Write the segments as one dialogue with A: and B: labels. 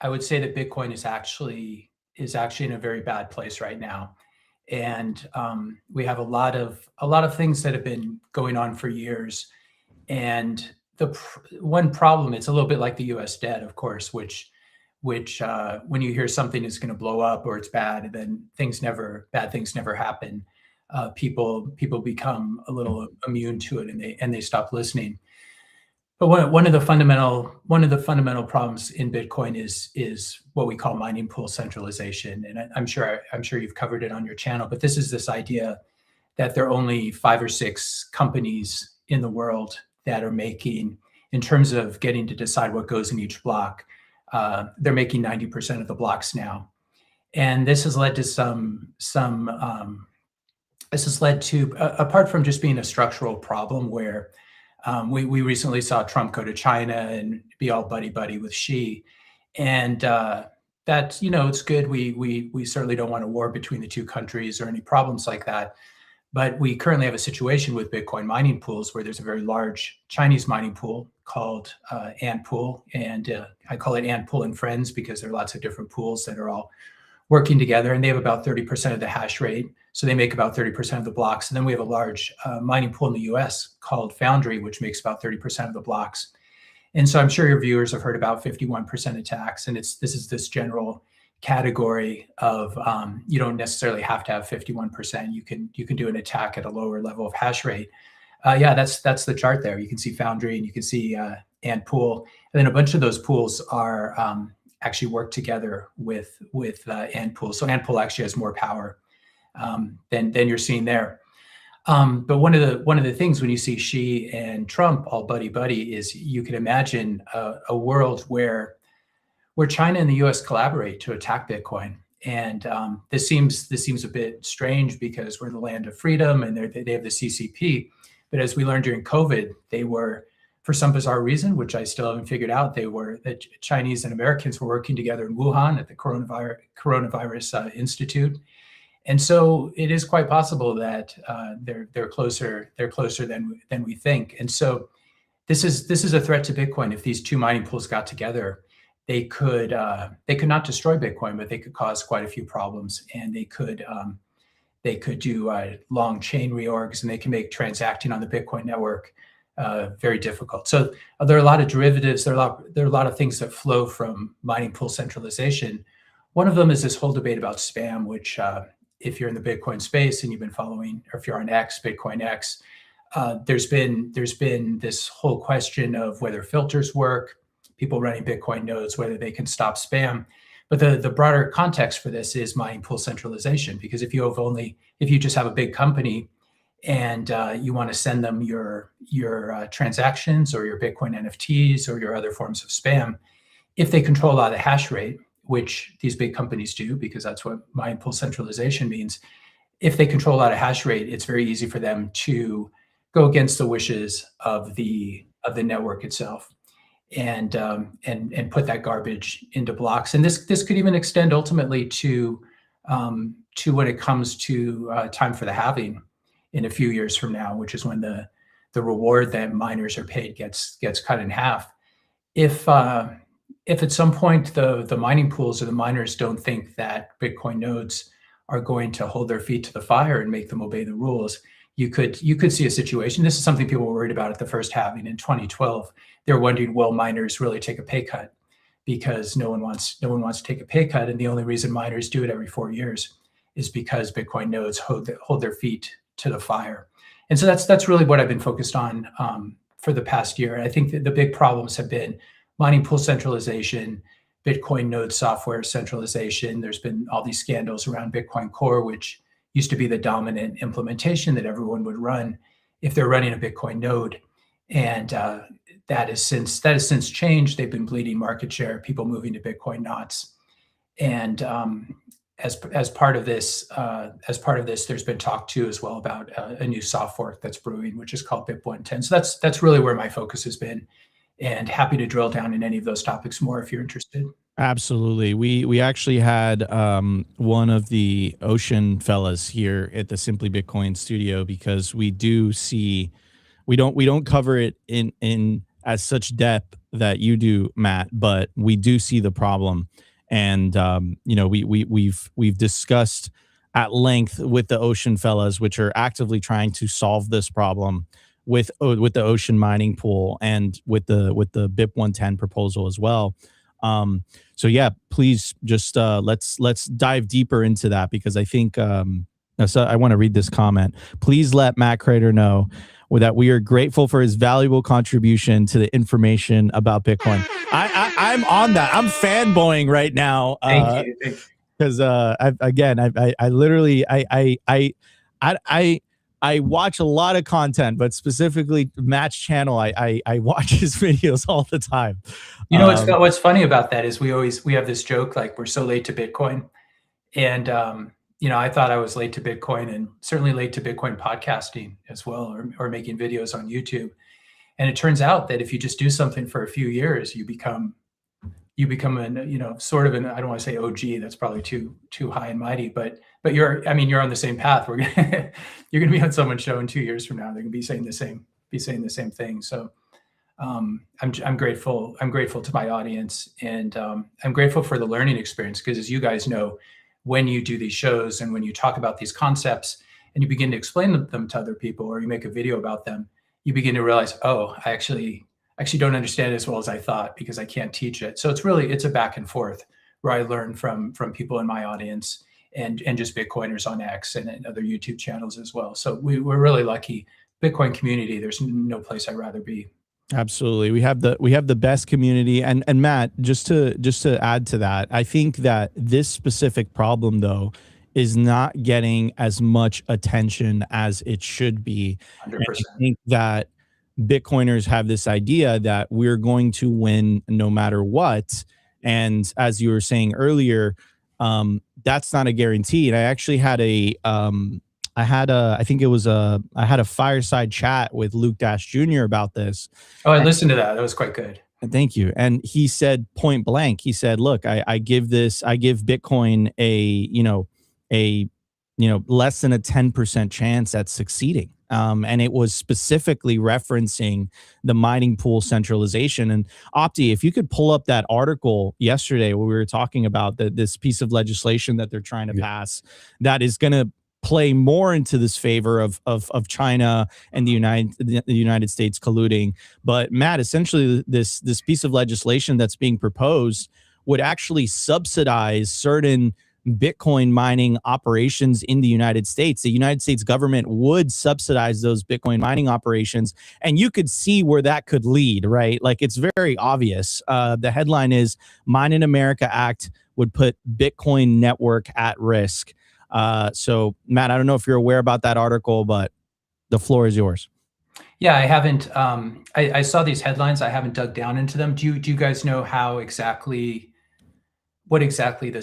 A: I would say that Bitcoin is actually in a very bad place right now, and we have a lot of things that have been going on for years. And one problem, it's a little bit like the U.S. debt, of course, which when you hear something is going to blow up or it's bad, then bad things never happen. People become a little immune to it, and they stop listening. But one of the fundamental problems in Bitcoin is what we call mining pool centralization, and I'm sure you've covered it on your channel. But this idea that there are only 5 or 6 companies in the world that are making, in terms of getting to decide what goes in each block, they're making 90% of the blocks now, and this has led to some this has led to, apart from just being a structural problem where we recently saw Trump go to China and be all buddy buddy with Xi, and that it's good. We certainly don't want a war between the two countries or any problems like that. But we currently have a situation with Bitcoin mining pools where there's a very large Chinese mining pool called Ant Pool, and I call it Ant Pool and Friends because there are lots of different pools that are all working together, and they have about 30% of the hash rate. So they make about 30% of the blocks. And then we have a large mining pool in the US called Foundry, which makes about 30% of the blocks. And so I'm sure your viewers have heard about 51% attacks. And this is this general category of you don't necessarily have to have 51%. You can do an attack at a lower level of hash rate. Yeah, that's the chart there. You can see Foundry and you can see Ant Pool. And then a bunch of those pools are actually work together with Ant Pool. So Ant Pool actually has more power than you're seeing there. But one of the things when you see Xi and Trump all buddy buddy is you can imagine a world where China and the U.S. collaborate to attack Bitcoin. And this seems a bit strange because we're the land of freedom and they have the CCP. But as we learned during COVID, they were, for some bizarre reason, which I still haven't figured out, the Chinese and Americans were working together in Wuhan at the Coronavirus Institute. And so it is quite possible that they're closer than we think. And so this is a threat to Bitcoin. If these two mining pools got together, they could not destroy Bitcoin, but they could cause quite a few problems, and they could do long chain reorgs, and they can make transacting on the Bitcoin network very difficult. So there are a lot of derivatives. There are a lot of things that flow from mining pool centralization. One of them is this whole debate about spam, which if you're in the Bitcoin space and you've been following, or if you're on X, Bitcoin X, there's been this whole question of whether filters work, people running Bitcoin nodes, whether they can stop spam. But the broader context for this is mining pool centralization, because if you just have a big company and you want to send them your transactions or your Bitcoin NFTs or your other forms of spam, if they control a lot of the hash rate, which these big companies do, because that's what mining pool centralization means. If they control a lot of hash rate, it's very easy for them to go against the wishes of the network itself, and put that garbage into blocks. And this could even extend ultimately to when it comes to time for the halving in a few years from now, which is when the reward that miners are paid gets cut in half. If at some point the mining pools or the miners don't think that Bitcoin nodes are going to hold their feet to the fire and make them obey the rules, you could see a situation. This is something people were worried about at the first halving in 2012. They were wondering, will miners really take a pay cut? Because no one wants to take a pay cut, and the only reason miners do it every 4 years is because Bitcoin nodes hold their feet to the fire. And so that's really what I've been focused on for the past year. And I think that the big problems have been mining pool centralization, Bitcoin node software centralization. There's been all these scandals around Bitcoin Core, which used to be the dominant implementation that everyone would run if they're running a Bitcoin node. And that has since changed. They've been bleeding market share, people moving to Bitcoin knots. And as part of this, there's been talk too as well about a new soft fork that's brewing, which is called BIP110. So that's really where my focus has been, and happy to drill down in any of those topics more if you're interested.
B: Absolutely. We actually had one of the Ocean fellas here at the Simply Bitcoin studio, because we do see, we don't cover it in as such depth that you do, Matt, but we do see the problem. And we've discussed at length with the Ocean fellas, which are actively trying to solve this problem with the ocean mining pool and with the BIP 110 proposal as well. So yeah, please just let's dive deeper into that, because I think so I want to read this comment. Please let Matt Kratter know that we are grateful for his valuable contribution to the information about Bitcoin. I'm on that. I'm fanboying right now.
A: Thank you.
B: Because I literally I watch a lot of content, but specifically Matt's channel, I watch his videos all the time.
A: You know, what's funny about that is we have this joke, like, we're so late to Bitcoin. And I thought I was late to Bitcoin, and certainly late to Bitcoin podcasting as well, or making videos on YouTube. And it turns out that if you just do something for a few years, you become sort of an, I don't want to say OG, that's probably too high and mighty, but you're on the same path. You're going to be on someone's show in 2 years from now. They're going to be saying the same thing. So I'm grateful to my audience, and I'm grateful for the learning experience, because as you guys know, when you do these shows and when you talk about these concepts and you begin to explain them to other people, or you make a video about them, you begin to realize, oh, I actually don't understand it as well as I thought, because I can't teach it. So it's a back and forth where I learn from people in my audience and just Bitcoiners on X and other YouTube channels as well. So we're really lucky. Bitcoin community, there's no place I'd rather be.
B: Absolutely. We have the best community. And Matt, just to add to that, I think that this specific problem, though, is not getting as much attention as it should be.
A: 100%.
B: I think that Bitcoiners have this idea that we're going to win no matter what. And as you were saying earlier, that's not a guarantee. And I actually had I had a fireside chat with Luke Dash Jr. about this.
A: Oh, I listened to that. That was quite good.
B: Thank you. And he said point blank, he said, look, I give Bitcoin a less than a 10% chance at succeeding. And it was specifically referencing the mining pool centralization. And Opti, if you could pull up that article yesterday where we were talking about this piece of legislation that they're trying to pass, that is going to play more into this favor of China and the United States colluding. But Matt, essentially this piece of legislation that's being proposed would actually subsidize certain Bitcoin mining operations in the United States. The United States government would subsidize those Bitcoin mining operations, and you could see where that could lead, right? Like, it's very obvious. The headline is Mine in America Act would put Bitcoin network at risk. So Matt, I don't know if you're aware about that article, but the floor is yours.
A: Yeah, I haven't. I saw these headlines. I haven't dug down into them. Do you guys know what exactly the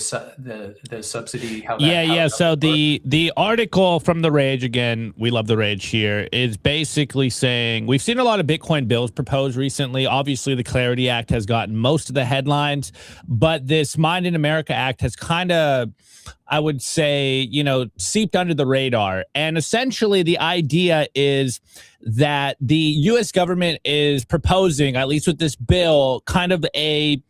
A: subsidy? How that
C: So the article from The Rage, again, we love The Rage here, is basically saying we've seen a lot of Bitcoin bills proposed recently. Obviously, the Clarity Act has gotten most of the headlines, but this Mine in America Act has kind of, I would say, seeped under the radar. And essentially, the idea is that the U.S. government is proposing, at least with this bill, kind of a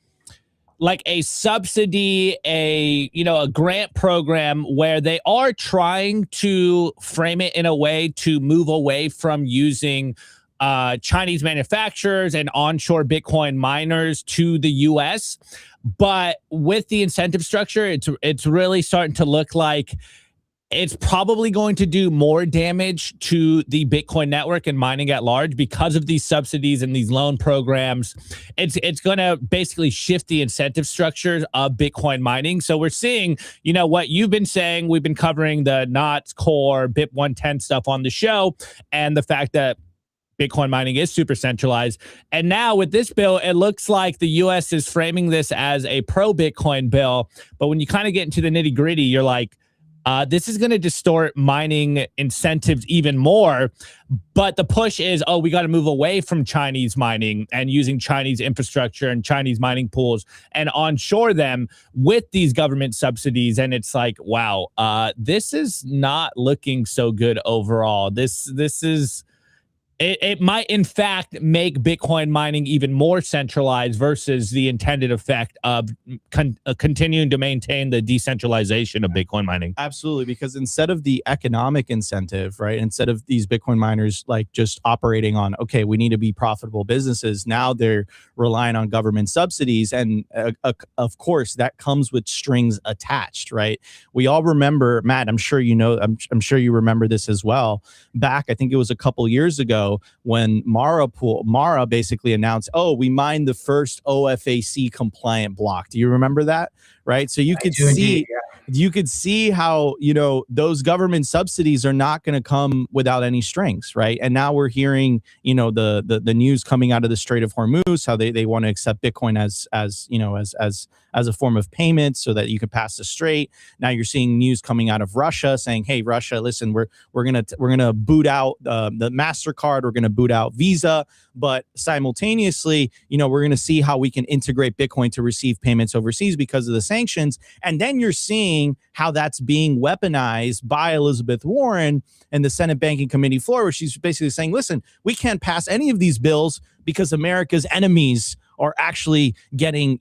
C: subsidy, a grant program where they are trying to frame it in a way to move away from using Chinese manufacturers and onshore Bitcoin miners to the U.S. But with the incentive structure, it's really starting to look like it's probably going to do more damage to the Bitcoin network and mining at large because of these subsidies and these loan programs. It's going to basically shift the incentive structures of Bitcoin mining. So we're seeing, what you've been saying. We've been covering the NOTS core BIP 110 stuff on the show, and the fact that Bitcoin mining is super centralized. And now with this bill, it looks like the U.S. is framing this as a pro-Bitcoin bill. But when you kind of get into the nitty-gritty, you're like, this is going to distort mining incentives even more. But the push is, we got to move away from Chinese mining and using Chinese infrastructure and Chinese mining pools and onshore them with these government subsidies. And it's like, wow, this is not looking so good overall. This is it might in fact make Bitcoin mining even more centralized versus the intended effect of continuing to maintain the decentralization of Bitcoin mining.
B: Absolutely, because instead of the economic incentive, right, instead of these Bitcoin miners like just operating on, okay, we need to be profitable businesses, now they're relying on government subsidies. And of course, that comes with strings attached, right? We all remember, Matt, I'm sure you know, I'm sure you remember this as well. Back, I think it was a couple years ago, when Mara basically announced, oh, we mined the first OFAC compliant block. Do you remember that? Right. So you could see, you could see how, you know, those government subsidies are not going to come without any strings, right? And now we're hearing, you know, the news coming out of the Strait of Hormuz, how they want to accept Bitcoin as you know, as a form of payment so that you can pass the strait. Now you're seeing news coming out of Russia saying, hey, Russia, listen, we're gonna boot out the MasterCard, we're gonna boot out Visa, but simultaneously, you know, we're gonna see how we can integrate Bitcoin to receive payments overseas because of the sanctions. And then you're seeing how that's being weaponized by Elizabeth Warren and the Senate Banking Committee floor, where she's basically saying, listen, we can't pass any of these bills because America's enemies are actually getting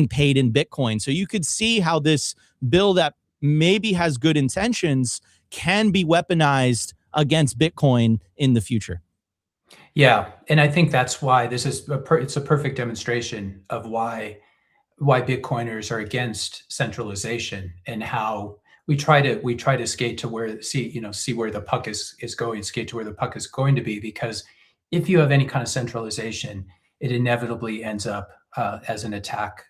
B: paid in Bitcoin. So you could see how this bill that maybe has good intentions can be weaponized against Bitcoin in the future.
A: Yeah, and I think that's why this is it's a perfect demonstration of why Bitcoiners are against centralization, and how we try to skate to where see where the puck is going, skate to where the puck is going to be, because if you have any kind of centralization, it inevitably ends up as an attack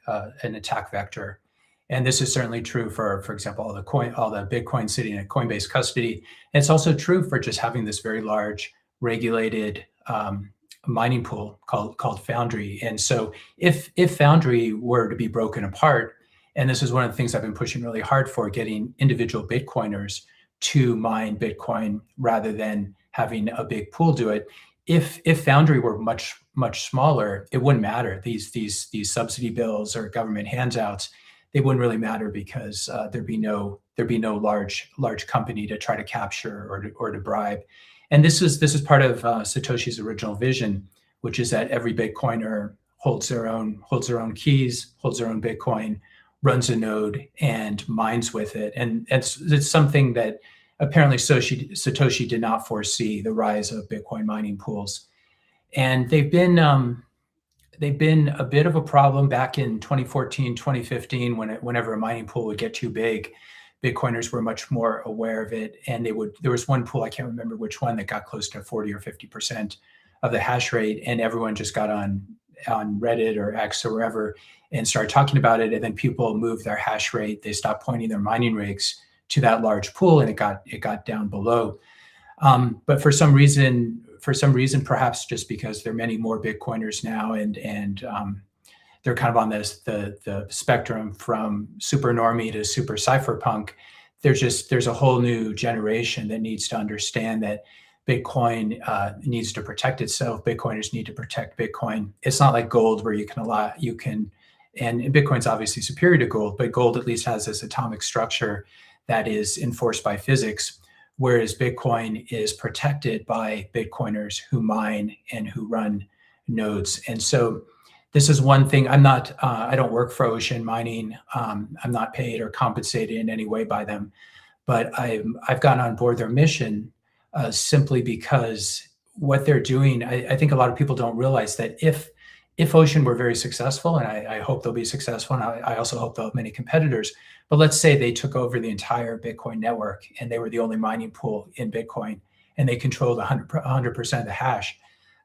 A: vector. And this is certainly true for example, all the Bitcoin sitting in Coinbase custody. And it's also true for just having this very large regulated mining pool called Foundry. And so if Foundry were to be broken apart, and this is one of the things I've been pushing really hard for, getting individual Bitcoiners to mine Bitcoin rather than having a big pool do it. If Foundry were much smaller, it wouldn't matter. These subsidy bills or government handouts, they wouldn't really matter, because there'd be no large company to try to capture or to bribe. And this is part of Satoshi's original vision, which is that every Bitcoiner holds their own keys, holds their own Bitcoin, runs a node, and mines with it. And it's something that apparently Satoshi did not foresee, the rise of Bitcoin mining pools. And they've been a bit of a problem back in 2014, 2015, whenever a mining pool would get too big. Bitcoiners were much more aware of it, and there was one pool, I can't remember which one, that got close to 40 or 50% of the hash rate, and everyone just got on Reddit or X or wherever and started talking about it. And then people moved their hash rate, they stopped pointing their mining rigs to that large pool, and it got down below. But for some reason, perhaps just because there are many more Bitcoiners now, and they're kind of on the spectrum from super normie to super cypherpunk, there's a whole new generation that needs to understand that Bitcoin needs to protect itself. Bitcoiners need to protect Bitcoin. It's not like gold, where and Bitcoin's obviously superior to gold, but gold at least has this atomic structure that is enforced by physics, whereas Bitcoin is protected by Bitcoiners who mine and who run nodes. And so this is one thing. I don't work for Ocean Mining. I'm not paid or compensated in any way by them, but I've gotten on board their mission simply because what they're doing, I think a lot of people don't realize that if Ocean were very successful, and I hope they'll be successful, and I also hope they'll have many competitors, but let's say they took over the entire Bitcoin network and they were the only mining pool in Bitcoin, and they controlled 100% of the hash.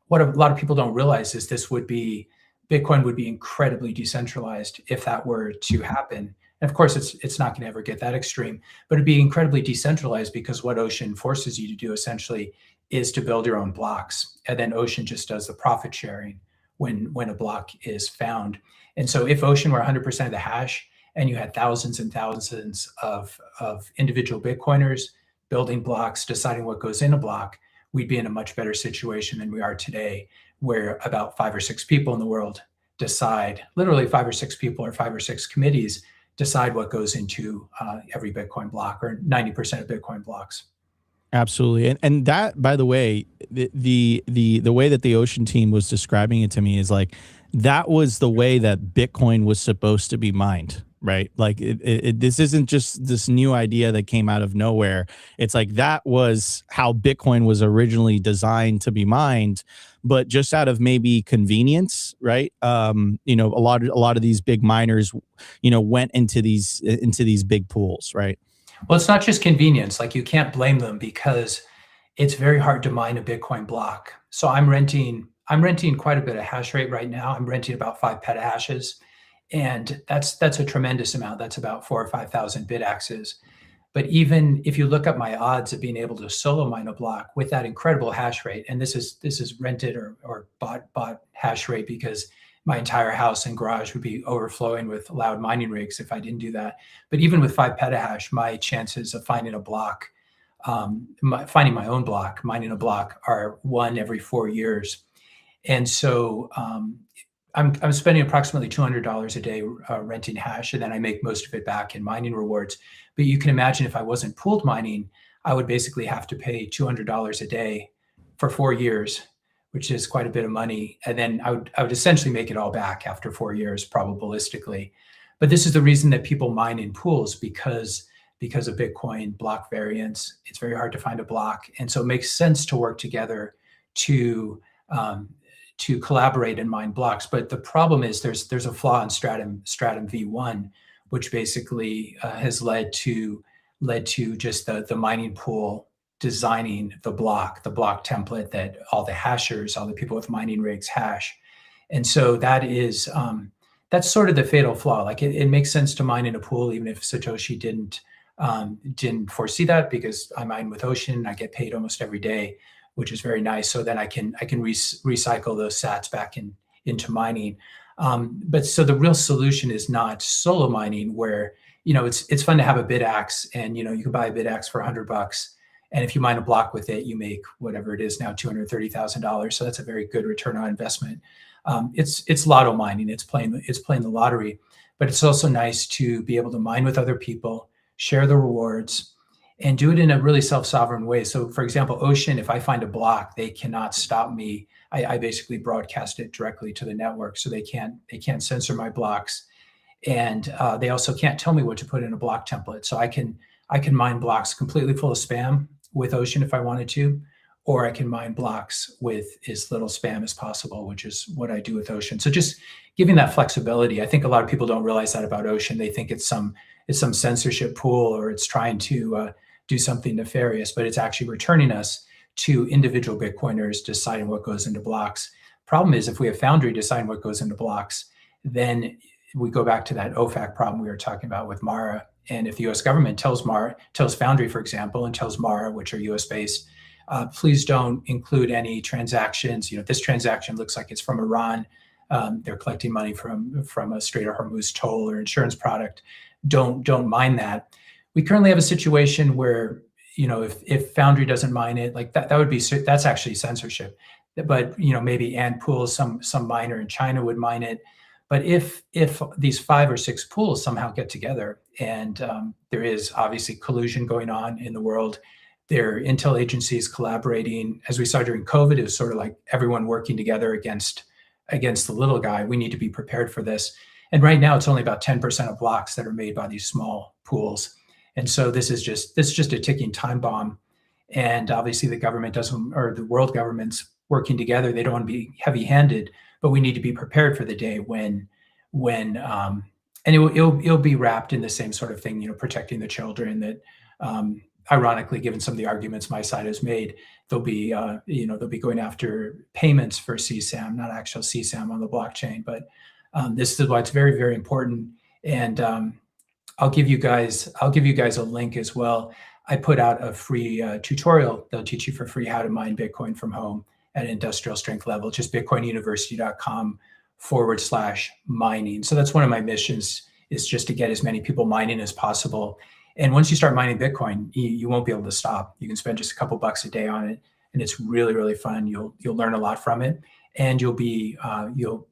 A: What a lot of people don't realize is Bitcoin would be incredibly decentralized if that were to happen. And of course, it's not going to ever get that extreme, but it'd be incredibly decentralized, because what Ocean forces you to do essentially is to build your own blocks, and then Ocean just does the profit sharing when a block is found. And so if Ocean were 100% of the hash, and you had thousands and thousands of individual Bitcoiners building blocks, deciding what goes in a block, we'd be in a much better situation than we are today, where about 5 or 6 people in the world decide, literally 5 or 6 people or 5 or 6 committees decide what goes into every Bitcoin block, or 90% of Bitcoin blocks.
B: Absolutely. And that, by the way, the way that the Ocean team was describing it to me is like that was the way that Bitcoin was supposed to be mined, right? Like this isn't just this new idea that came out of nowhere. It's like that was how Bitcoin was originally designed to be mined, but just out of maybe convenience, right? You know, a lot of these big miners, you know, went into these big pools, right?
A: Well, it's not just convenience. Like you can't blame them because it's very hard to mine a Bitcoin block. So I'm renting quite a bit of hash rate right now. I'm renting about 5 petahashes, and that's a tremendous amount. That's about 4 or 5,000 bit axes. But even if you look up my odds of being able to solo mine a block with that incredible hash rate, and this is rented or bought hash rate because my entire house and garage would be overflowing with loud mining rigs if I didn't do that. But even with 5 petahash, my chances of finding a block, finding my own block, mining a block, are 1 every 4 years. And so I'm spending approximately $200 a day renting hash, and then I make most of it back in mining rewards. But you can imagine if I wasn't pooled mining, I would basically have to pay $200 a day for 4 years, which is quite a bit of money. And then I would essentially make it all back after 4 years, probabilistically. But this is the reason that people mine in pools because of Bitcoin block variance. It's very hard to find a block, and so it makes sense to work together to um, to collaborate and mine blocks. But the problem is there's a flaw in Stratum V1, which basically has led to just the mining pool designing the block template that all the hashers, all the people with mining rigs hash. And so that's sort of the fatal flaw. Like it makes sense to mine in a pool, even if Satoshi didn't foresee that, because I mine with Ocean. I get paid almost every day, which is very nice. So then I can recycle those sats back into mining. But so the real solution is not solo mining, where it's fun to have a bid axe, and you can buy a bid axe for $100, and if you mine a block with it, you make whatever it is now, $230,000. So that's a very good return on investment. It's lotto mining. It's playing the lottery, but it's also nice to be able to mine with other people, share the rewards, and do it in a really self-sovereign way. So for example, Ocean, if I find a block, they cannot stop me. I basically broadcast it directly to the network, so they can't censor my blocks. And they also can't tell me what to put in a block template. So I can mine blocks completely full of spam with Ocean if I wanted to, or I can mine blocks with as little spam as possible, which is what I do with Ocean. So just giving that flexibility. I think a lot of people don't realize that about Ocean. They think it's some censorship pool, or it's trying to do something nefarious, but it's actually returning us to individual Bitcoiners deciding what goes into blocks. Problem is, if we have Foundry deciding what goes into blocks, then we go back to that OFAC problem we were talking about with Mara. And if the US government tells Foundry, for example, and tells Mara, which are US based, please don't include any transactions. This transaction looks like it's from Iran. They're collecting money from a Strait of Hormuz toll or insurance product. Don't mind that. We currently have a situation where, if Foundry doesn't mine it, like that's actually censorship. But maybe Ant Pool, some miner in China would mine it. But if these 5 or 6 pools somehow get together, and there is obviously collusion going on in the world, there are intel agencies collaborating. As we saw during COVID, it was sort of like everyone working together against the little guy. We need to be prepared for this. And right now, it's only about 10% of blocks that are made by these small pools. And so this is just a ticking time bomb. And obviously, the government doesn't, or the world governments working together, they don't want to be heavy-handed, but we need to be prepared for the day when and it'll be wrapped in the same sort of thing, protecting the children. That ironically, given some of the arguments my side has made, they'll be going after payments for CSAM, not actual CSAM on the blockchain. But this is why it's very, very important. And I'll give you guys a link as well. I put out a free tutorial. They'll teach you for free how to mine Bitcoin from home at industrial strength level. Just bitcoinuniversity.com/mining. So that's one of my missions, is just to get as many people mining as possible. And once you start mining Bitcoin, you won't be able to stop. You can spend just a couple bucks a day on it, and it's really, really fun. You'll learn a lot from it, and you'll be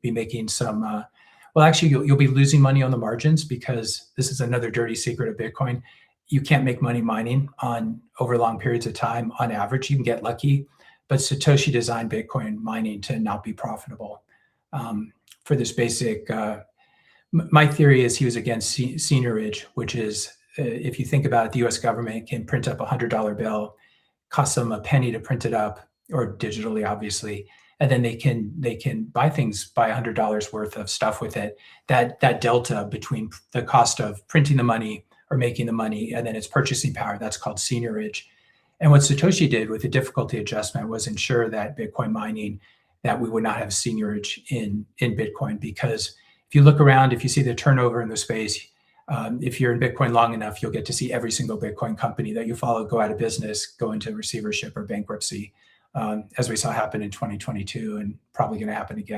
A: making some. Well, actually, you'll be losing money on the margins, because this is another dirty secret of Bitcoin. you can't make money mining on over long periods of time. On average, you can get lucky, but Satoshi designed Bitcoin mining to not be profitable for this basic. My theory is he was against seigniorage, which is, if you think about it, the U.S. government can print up a $100 bill, costs them a penny to print it up, or digitally, obviously, and then they can buy $100 worth of stuff with it. That delta between the cost of printing the money or making the money and then its purchasing power, that's called seigniorage. And what Satoshi did with the difficulty adjustment was ensure that Bitcoin mining, that we would not have seigniorage in Bitcoin, because if you look around, if you see the turnover in the space, if you're in Bitcoin long enough, you'll get to see every single Bitcoin company that you follow go out of business, go into receivership or bankruptcy, as we saw happen in 2022 and probably going to happen again.